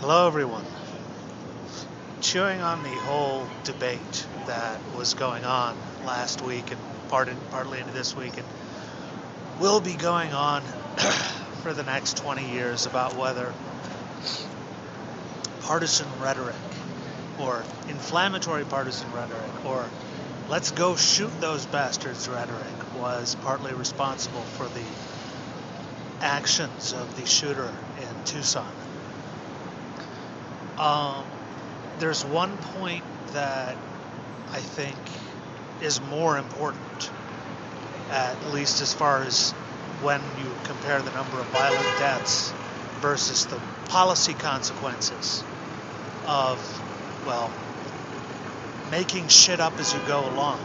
Hello everyone. Chewing on the whole debate that was going on last week and partly into this week and will be going on for the next 20 years about whether partisan rhetoric or inflammatory partisan rhetoric or let's go shoot those bastards rhetoric was partly responsible for the actions of the shooter in Tucson. There's one point that I think is more important, at least as far as when you compare the number of violent deaths versus the policy consequences of, well, making shit up as you go along.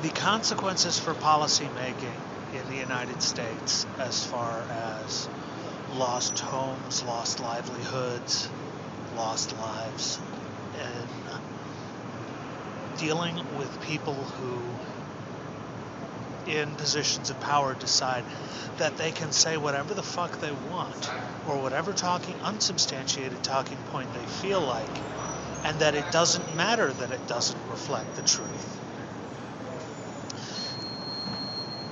The consequences for policy making in the United States as far as lost homes, lost livelihoods, lost lives, and dealing with people who in positions of power decide that they can say whatever the fuck they want or whatever unsubstantiated talking point they feel like, and that it doesn't matter that it doesn't reflect the truth.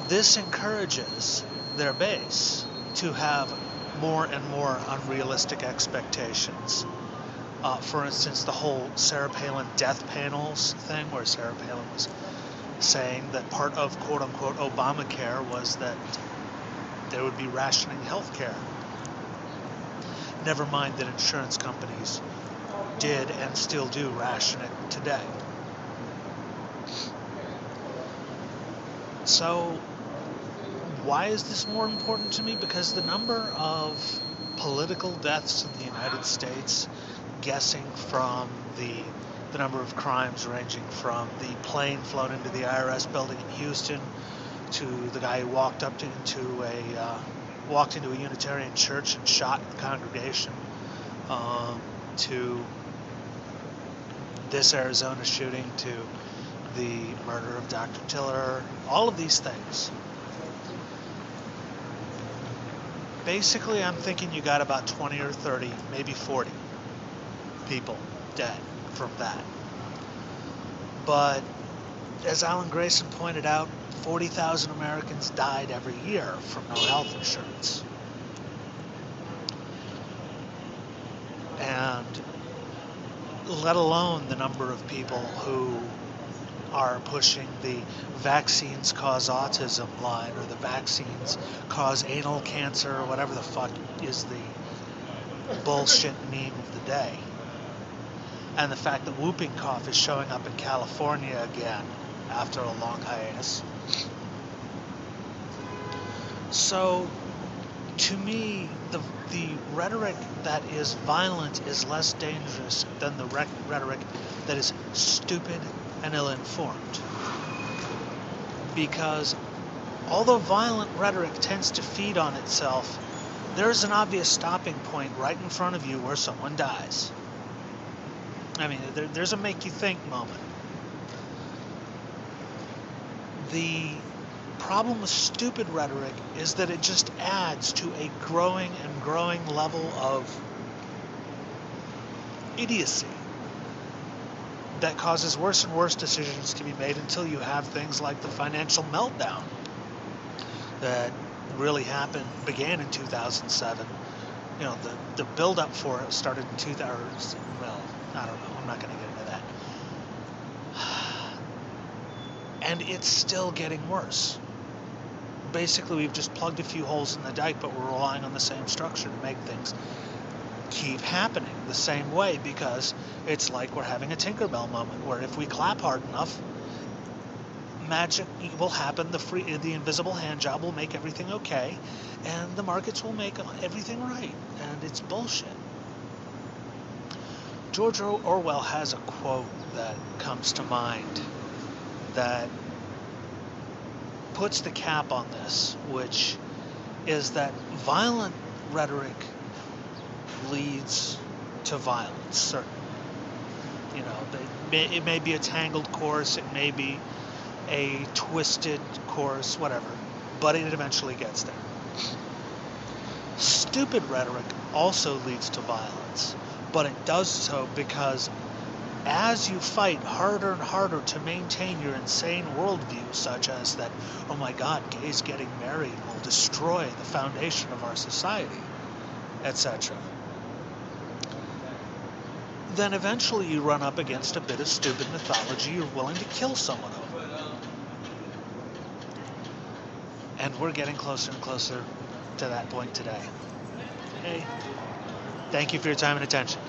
This encourages their base to have more and more unrealistic expectations. For instance, the whole Sarah Palin death panels thing, where Sarah Palin was saying that part of quote-unquote Obamacare was that there would be rationing health care. Never mind that insurance companies did and still do ration it today. So, why is this more important to me? Because the number of political deaths in the United States, guessing from the number of crimes ranging from the plane flown into the IRS building in Houston to the guy who walked into a Unitarian church and shot the congregation, to this Arizona shooting, to the murder of Dr. Tiller, all of these things. Basically, I'm thinking you got about 20 or 30, maybe 40 people dead from that. But as Alan Grayson pointed out, 40,000 Americans died every year from no health insurance. And let alone the number of people who are pushing the vaccines cause autism line, or the vaccines cause anal cancer, or whatever the fuck is the bullshit meme of the day. And the fact that whooping cough is showing up in California again after a long hiatus. So, to me, the rhetoric that is violent is less dangerous than the rhetoric that is stupid and ill-informed. Because although violent rhetoric tends to feed on itself, there's an obvious stopping point right in front of you where someone dies. I mean, there's a make-you-think moment. The problem with stupid rhetoric is that it just adds to a growing and growing level of idiocy that causes worse and worse decisions to be made until you have things like the financial meltdown that really began in 2007. You know, the build-up for it started in 2000. Well, I don't know. I'm not going to get into that. And it's still getting worse. Basically, we've just plugged a few holes in the dike, but we're relying on the same structure to make things keep happening the same way, because it's like we're having a Tinkerbell moment where if we clap hard enough, magic will happen, the invisible hand job will make everything okay, and the markets will make everything right, and it's bullshit. George Orwell has a quote that comes to mind that puts the cap on this, which is that violent rhetoric leads to violence, certainly. You know, it may be a tangled course, it may be a twisted course, whatever, but it eventually gets there. stupid rhetoric also leads to violence, but it does so because as you fight harder and harder to maintain your insane worldview, such as that, oh my God, gays getting married will destroy the foundation of our society, etc., then eventually you run up against a bit of stupid mythology you're willing to kill someone over. And we're getting closer and closer to that point today. Hey, thank you for your time and attention.